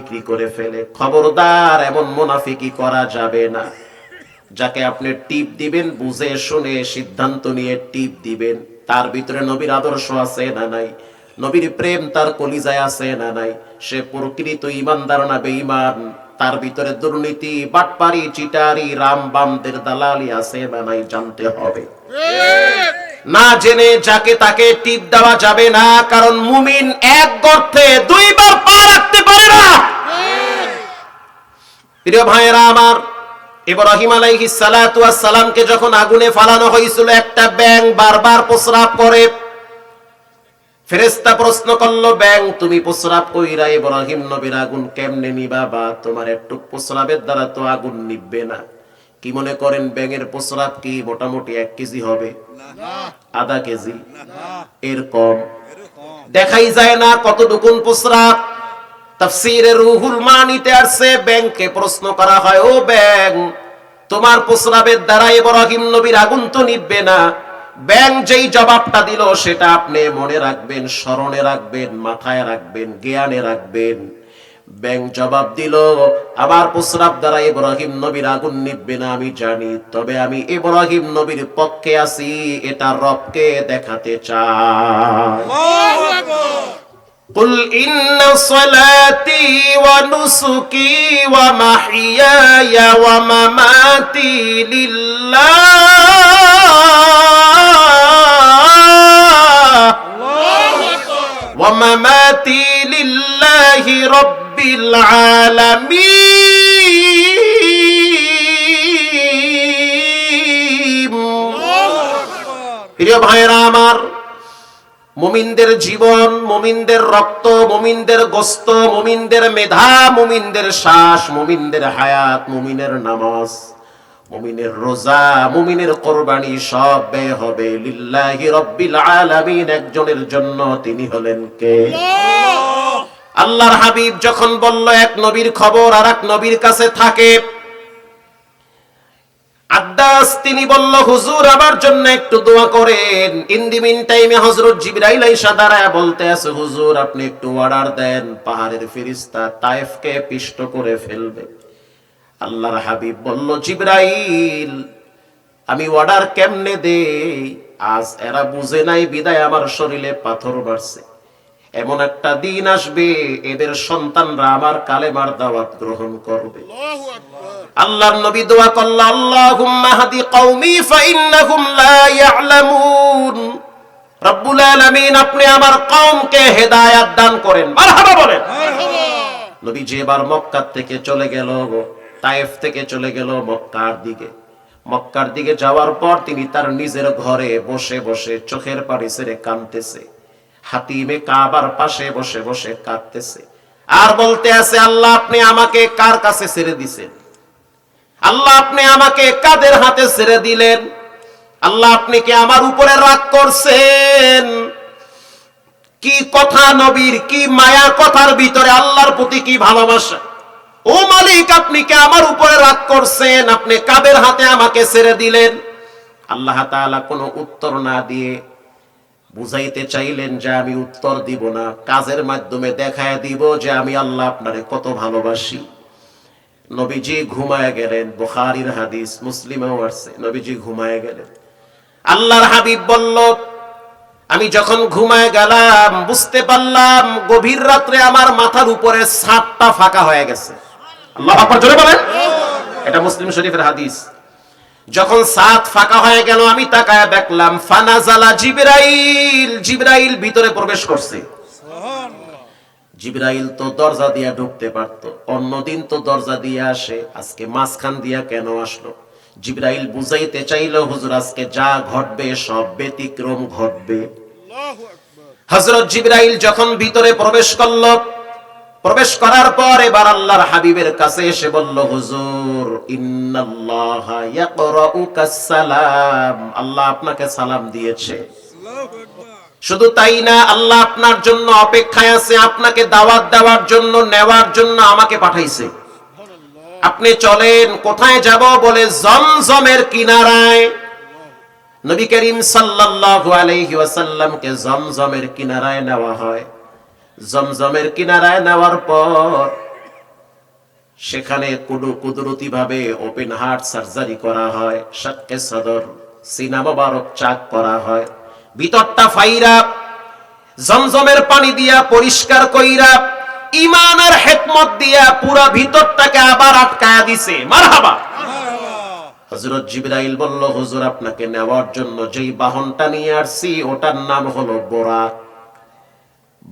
বিক্রি করে ফেলে। খবরদার, এমন মুনাফিকি করা যাবে না। যাকে আপনি টিপ দিবেন বুঝে শুনে সিদ্ধান্ত নিয়ে টিপ দিবেন। তার ভিতরে নবীর আদর্শ আছে না নাই? নবীর প্রেম তার কলিজায় আছে না নাই? সে প্রকৃত ঈমানদার না বেঈমান? তার ভিতরে দুর্নীতি, বাটপারি, চিটারি, রামবামদের দালালি আছে না নাই জানতে হবে। না জেনে যাকে তাকে টিপ দেওয়া যাবে না, কারণ মুমিন এক গর্তে দুইবার পা রাখতে পারে না। প্রিয় ভাইয়েরা আমার, ইব্রাহিম আলাইহিস সালাতু ওয়াস সালামকে যখন আগুনে ফালানো হয়েছিল, একটা ব্যাঙ বারবার প্রস্রাব করে। ফেরেশতা প্রশ্ন করলো, ব্যাঙ তুমি প্রস্রাব কইরা ইব্রাহিম নবীর আগুন কেমনে নিবা? বা তোমার একটু প্রস্রাবের দ্বারা তো আগুন নিভবে না। কি মনে করেন ব্যাঙের প্রস্রাব কি মোটামুটি 1 কেজি হবে? আধা কেজি? এর কম? দেখাই যায় না কতটুকুন প্রস্রাব। তাফসীরে রুহুল মানিতে আসছে, ব্যাঙকে প্রশ্ন করা হয়, ও ব্যাঙ, তোমার প্রস্রাবের দ্বারা ইব্রাহিম নবীর আগুন তো নিভবে না। ব্যাঙ যেই জবাবটা দিল সেটা আপনি মনে রাখবেন, স্মরণে রাখবেন, মাথায় রাখবেন, জ্ঞানে রাখবেন। ব্যাঙ জবাব দিল, আমার প্রস্রাব দ্বারা ইব্রাহিম নবীর আগুন নিভবে না আমি জানি, তবে আমি ইব্রাহিম নবীর পক্ষে আছি, এটা রবকে দেখাতে চাই। আল্লাহু আকবার। কুল ইন্না সলাতি ওয়া নুসুকি ওয়া মাহইয়ায়া ওয়া মামাতি লিল্লাহ ওয়া মামাতি লিল্লাহি রাব্বিল আলামিন। প্রিয় ভাইরা আমার, মুমিনদের জীবন, মুমিনদের রক্ত, মুমিনদের গোশত, মুমিনদের মেধা, মুমিনদের শ্বাস, মুমিনদের হায়াত, মুমিনের নামাজ, মুমিনের রোজা, মুমিনের কোরবানি সব ব্যয় হবে লিল্লাহি রাব্বিল আলামিন, একজনের জন্য। তিনি হলেন কে? আল্লাহর হাবিব যখন বলল এক নবীর খবর আর এক নবীর কাছে থাকে, আদাস তিনি বলল, হুজুর আমার জন্য একটু দোয়া করেন। ইন দি মিন টাইমে হযরত জিবরাইল আইসা দাঁড়ায় বলতে আছে, হুজুর আপনি একটু অর্ডার দেন, পাহাড়ের ফেরেশতা তায়েফকে পিষ্ট করে ফেলবে। আল্লাহর হাবিব বলল, জিবরাইল আমি অর্ডার কেমনে দেই? আজ এরা বুঝে নাই বিদায় আমার শরীরে পাথর মারছে। এমন একটা দিন আসবে এদের সন্তানরা আমার কালেমার দাওয়াত গ্রহণ করবে। আল্লাহু আকবার। আল্লাহর নবী দোয়া করলেন, আল্লাহুম্মা হাদি কওমি ফাইন্নাহুম লা ইয়ালামুন। রব্বুল আলামিন আপনি আমার কওমকে হেদায়েত দান করেন। মারহাবা বলেন। মারহাবা। নবী যেবার মক্কা থেকে চলে গেল, তায়েফ থেকে চলে গেল মক্কার দিকে। মক্কার দিকে যাওয়ার পর তিনি তার নিজের ঘরে বসে বসে চোখের পানি ছেড়ে কাঁদতেছে। হাতিমে কাবার পাশে বসে বসে কাঁদতেছে আর বলতে আছে, আল্লাহ আপনি আমাকে কার কাছে ছেড়ে দিছেন? আল্লাহ আপনি আমাকে কাদের হাতে ছেড়ে দিলেন? আল্লাহ আপনি কি আমার উপরে রাগ করছেন? কি কথা নবীর, কি মায়া কথার ভিতরে, আল্লাহর প্রতি কি ভালোবাসা। ও মালিক আপনি কি আমার উপরে রাগ করছেন? আপনি কাদের হাতে আমাকে ছেড়ে দিলেন? আল্লাহ তাআলা কোনো উত্তর না দিয়ে বুঝাইতে চাইলেন যে আমি উত্তর দিব না, কাজের মাধ্যমে দেখায় দিব যে আমি আল্লাহ আপনারে কত ভালোবাসি। নবীজি ঘুমায় গেলেন। বুখারীর হাদিস, মুসলিমেও আছে, নবীজি ঘুমায় গেলেন। আল্লাহর হাবিব বলল, আমি যখন ঘুমায় গেলাম বুঝতে পারলাম গভীর রাত্রে আমার মাথার উপরে ছাদটা ফাঁকা হয়ে গেছে। আল্লাহু আকবার জোরে বলেন। এটা মুসলিম শরীফের হাদিস। যখন ছাদ ফাঁকা হয়ে গেল আমি তাকায় দেখলাম ফানাজালা জিবরাইল, জিবরাইল ভিতরে প্রবেশ করছে। সুবহানাল্লাহ। জিবরাইল তো দরজা দিয়ে ঢুকতে পারতো, অন্যদিন তো দরজা দিয়ে আসে, আজকে মাঝখান দিয়া কেন আসলো? জিবরাইল বুঝাইতে চাইল, হুজুর আজকে যা ঘটবে সব ব্যতিক্রম ঘটবে। আল্লাহু আকবার। হযরত জিবরাইল যখন ভিতরে প্রবেশ করলো, প্রবেশ করার পর এবার আল্লাহর হাবিবের কাছে এসে বলল, হুজুর ইন্নাল্লাহা ইয়াকরাউকাস সালাম, আল্লাহ আপনাকে সালাম দিয়েছে। শুধু তাই না, আল্লাহ আপনার জন্য অপেক্ষায় আছে, আপনাকে দাওয়াত দেওয়ার জন্য, নেওয়ার জন্য আমাকে পাঠাইছে। আপনি চলেন। কোথায় যাব? বলে জমজমের কিনারায়। নবী করিম সাল্লাল্লাহু আলাইহি ওয়াসাল্লামকে জমজমের কিনারায় নেওয়া হয়। জমজমের কিনারায় নেওয়ার পর সেখানে কুদরতি ভাবে ওপেন হার্ট সার্জারি করা হয়, শাক্কে সদর সিনা মোবারক চাক করা হয়, ভিতরটা ফাইরা জমজমের পানি দিয়া পরিষ্কার কইরা ঈমান আর হিকমত দিয়া পুরা ভিতরটাকে আবার আটকায়া দিছে। মারহাবা। হযরত জিবরাইল বলল, হুজুর আপনাকে নেওয়ার জন্য যেই বাহনটা নিয়ে আসছি ওটার নাম হলো বোরাক।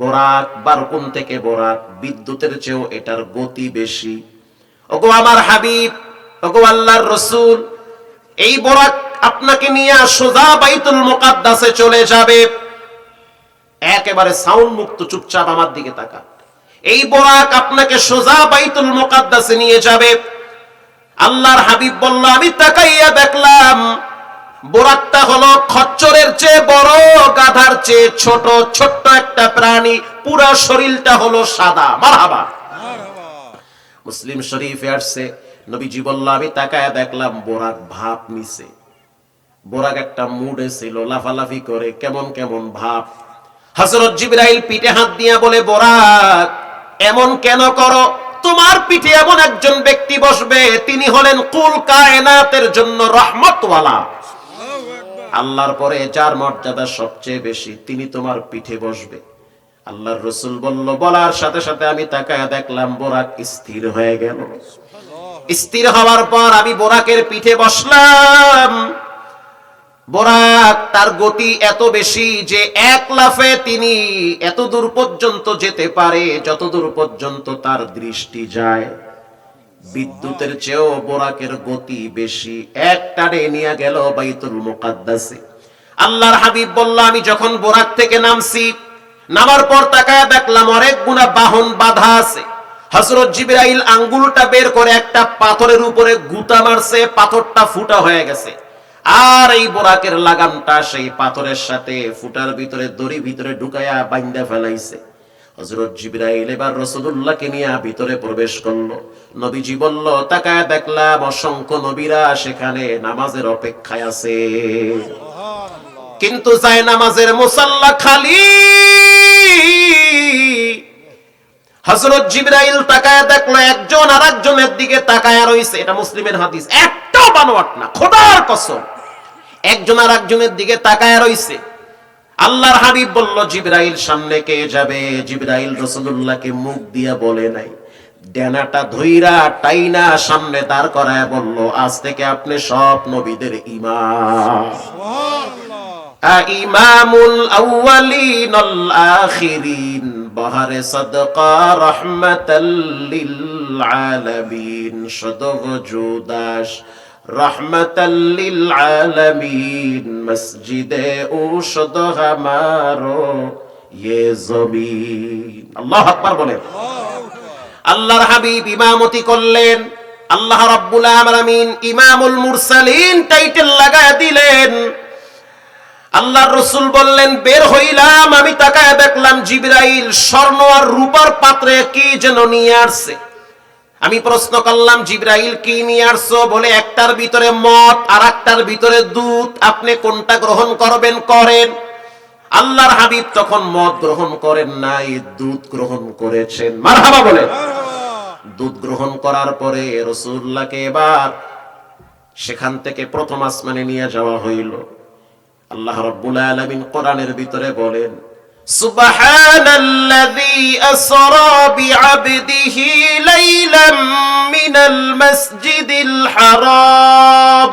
বোরাক বারকুন থেকে বোরাক, বিদ্যুতের চেয়েও এটার গতি বেশি। ওগো আমার হাবিব, ওগো আল্লাহর রাসূল, এই বোরাক আপনাকে নিয়ে সোজা বাইতুল মুকাদ্দাসে চলে যাবে। একেবারে সাউন্ড মুক্ত, চুপচাপ আমার দিকে তাকা। এই বোরাক আপনাকে সোজা বাইতুল মুকাদ্দাসে নিয়ে যাবে। আল্লাহর হাবিব বলল, আমি তাকাইয়া দেখলাম বোরাকটা হলো খচ্চরের চেয়ে বড়, গাধার চেয়ে ছোট, ছোট্ট একটা প্রাণী, পুরা শরীরটা হলো সাদা। মারহাবা। মুসলিম শরীফে আসছে, নবীজি বলল, আমি তাকায়া দেখলাম বোরাক ভাব নিছে। বোরাক একটা মুডে ছিল, লাফালাফি করে, কেমন কেমন ভাব। হযরত জিবরাইল পিঠে হাত দিয়া বলে, বোরাক এমন কেন করো? তোমার পিঠে এমন একজন ব্যক্তি বসবে, তিনি হলেন কুল কায়নাতের জন্য রহমতওয়ালা। আল্লাহর পরে যার মর্যাদা সবচেয়ে বেশি, তিনি তোমার পিঠে বসবে। আল্লাহর রাসূল বলল, বলার সাথে সাথে আমি তাকায়া দেখলাম বোরাক স্থির হয়ে গেল। স্থির হওয়ার পর আমি বোরাকের পিঠে বসলাম। বোরাক তার গতি এত বেশি যে এক লাফে তিনি এত দূর পর্যন্ত যেতে পারে যত দূর পর্যন্ত তার দৃষ্টি যায়। বিদ্যুতের চেয়েও বোরাকের গতি বেশি। এক টানে নিয়ে গেল বাইতুল মুকাদ্দাসে। আল্লাহর হাবিব বলল, আমি যখন বোরাক থেকে নামছি, নামার পর তাকায়া দেখলাম অনেক গুণা বাহন বাঁধা আছে। হযরত জিবরাইল আঙ্গুলটা বের করে একটা পাথরের উপরে গুতা মারছে, পাথরটা ফুটা হয়ে গেছে। আর এই বোরাকের লাগামটা সেই পাথরের সাথে ফুটার ভিতরে দড়ি ভিতরে ঢুকায়া বাইন্ধা ফেলাইছে। হযরত জিবরাইল এবার রাসূলুল্লাহকে নিয়ে ভিতরে প্রবেশ করলো। নবীজি বলল, তাকায়া দেখলাম অসংখ্য নবীরা সেখানে নামাজের অপেক্ষায় আছে, কিন্তু যায় নামাজের মুসাল্লা খালি। হযরত জিবরাইল তাকায়া দেখলো একজন আরেকজনের দিকে তাকায়া রইছে। এটা মুসলিমের হাদিস, একটাও বানোয়াট না, খোদার কসম। একজন আরেকজনের দিকে তাকায়া রইছে। আল্লাহর হাবিব বলল, জিবরাইল সামনে কে যাবে? জিবরাইল রাসূলুল্লাহকে মুখ দিয়া বলে নাই, ডানাটা ধইরা টাইনা সামনে দাঁড় করায় বলল, আজ থেকে আপনি সব নবীদের ইমাম। সুবহানাল্লাহ। ইমামুল আউয়ালিন ওয়াল আখিরিন, বাহারে সাদকা রাহমাতাল লিল আলামিন, সদওজুদাস रहमतल लिल आलमीन, मस्जिदे औषध हमारो ये जमीन। আল্লাহু আকবার বলে। আল্লাহর হাবিব ইমামতি করলেন। আল্লাহ রাব্বুল আলামিন ইমামুল মুরসালিন টাইটেল লাগায় দিলেন। আল্লাহর রাসূল বললেন, বের হইলাম, আমি তাকায় দেখলাম জিবরাইল স্বর্ণ আর রূপার পাত্রে কি যেন নিয়ে আসছে। আমি প্রশ্ন করলাম, জিবরাইল কি নিয়ে আসছো? বলে, একটার ভিতরে মদ আর একটার ভিতরে দুধ, আপনি কোনটা গ্রহণ করবেন করেন। আল্লাহর হাবিব তখন মদ গ্রহণ করেন নাই, দুধ গ্রহণ করেছেন। মারহাবা বলে। দুধ গ্রহণ করার পরে রাসূলুল্লাহকে এবার সেখান থেকে প্রথম আসমানে নিয়ে যাওয়া হইল। আল্লাহ রাব্বুল আলামিন কোরআনের ভিতরে বলেন, সুবহানাল্লাযী আসরা বিআবদিহি লাইলাম মিনাল মাসজিদিল হারাম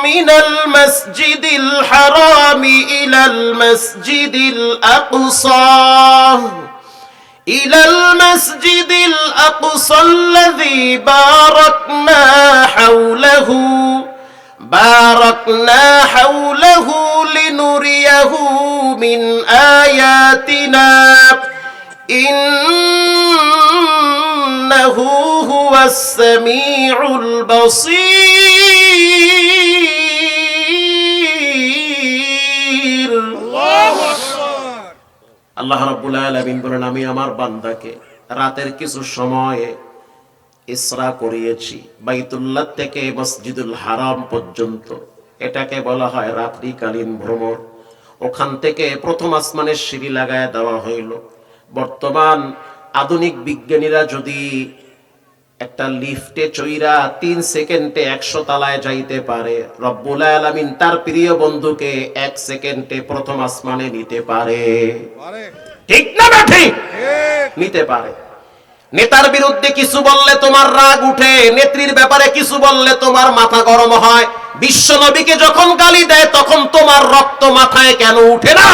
মিনাল মাসজিদিল হারাম ইলাল মাসজিদিল আকসা ইলাল মাসজিদিল আকসা আল্লাযী বারাকনা হাওলাহু باركنا حوله لنريه من آياتنا إنه هو السميع البصير। আল্লাহ রাব্বুল আলামিন বলেন, আমি আমার বান্দাকে রাতের কিছু সময়ে ইসরা করিয়েছি বাইতুল্লাহ থেকে মসজিদুল হারাম পর্যন্ত। এটাকে বলা হয় রাত্রিকালীন ভ্রমণ। ওখান থেকে প্রথম আসমানের সিঁড়ি লাগায় দেওয়া হইল। বর্তমান আধুনিক বিজ্ঞানীরা যদি একটা লিফটে চইরা 3 সেকেন্ডে 100 তলায় যাইতে পারে, রব্বুল আলামিন তার প্রিয় বন্ধুকে 1 সেকেন্ডে প্রথম আসমানে নিতে পারে। ঠিক না ঠিক? নিতে পারে। নেতার বিরুদ্ধে কিছু বললে তোমার রাগ উঠে, নেত্রীর ব্যাপারে কিছু বললে তোমার মাথা গরম হয়, বিশ্ব নবীকে যখন গালি দেয় তখন তোমার রক্ত মাথায় কেন উঠে না?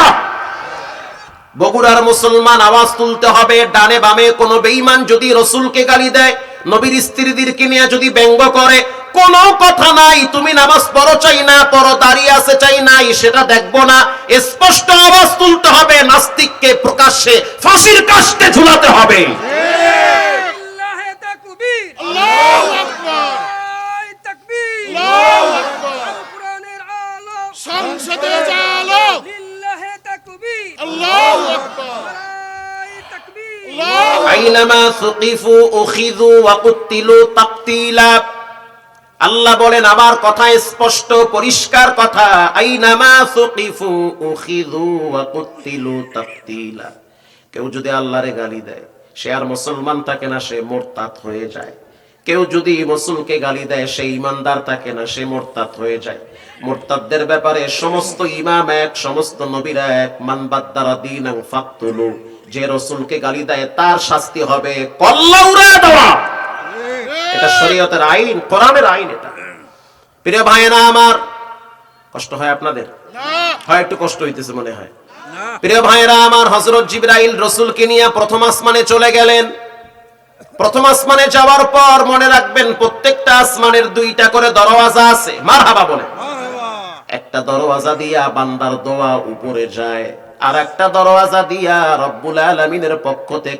বগুড়ার মুসলমান আওয়াজ তুলতে হবে, ডানে বামে কোন বেঈমান যদি রাসূলকে গালি দেয়, নবীর স্ত্রীদেরকে নিয়ে যদি ব্যঙ্গ করে, কোনো কথা নাই, তুমি নামাজ পড়ো চাই না, পড়ো দাঁড়িয়ে আছে চাই নাই, সেটা দেখবো না। স্পষ্ট আওয়াজ তুলতে হবে, নাস্তিককে প্রকাশ্যে ফাঁসির কাস্টে ঝুলাতে হবে। লিল্লাহি তাকবীর, আল্লাহু আকবার, তাকবীর, আল্লাহু আকবার, কোরআনের আলো সংসদে জালো, লিল্লাহি তাকবীর, আল্লাহু আকবার, তাকবীর, আল্লাহু আইনামা সুকিফু উখিযু ওয়া কুতিলু তাকতিলা। আল্লাহ বলেন, আমার কথা স্পষ্ট পরিষ্কার কথা, আইনামা সুকিফু উখিযু ওয়া কুতিলু তাকতিলা। কেউ যদি আল্লাহরে গালি দেয় সে আর মুসলমান থাকে না, সে মুরতাদ হয়ে যায়। কেউ যদি রাসূলকে গালি দেয় সে ঈমানদার থাকে না, সে মুরতাদ হয়ে যায়। মুরতাদদের ব্যাপারে সমস্ত ইমাম এক, সমস্ত নবীরা এক, মান বাদ্দারা দীনান ফাকতুলু। যে রাসূলকে গালি দেয় তার শাস্তি হবে কল্লা উড়ায় দেওয়া। এটা শরীয়তের আইন, কোরআনের আইন। এটা প্রিয় ভাইয়েরা আমার, কষ্ট হয় আপনাদের? হয়, একটু কষ্ট হইতেছে মনে হয়। প্রিয় ভাইয়েরা আমার, হযরত জিবরাইল রাসূলকে নিয়ে প্রথম আসমানে চলে গেলেন। প্রথম আসমানে যাওয়ার পর মনে রাখবেন, প্রত্যেকটা আসমানের 2টা করে দরওয়াজা আছে। মারহাবা বলেন। একটা দরওয়াজা দিয়া বান্দার দোয়া উপরে যায়, আর একটা দরওয়াজা দিয়া রব্বুল আলামিনের পক্ষ থেকে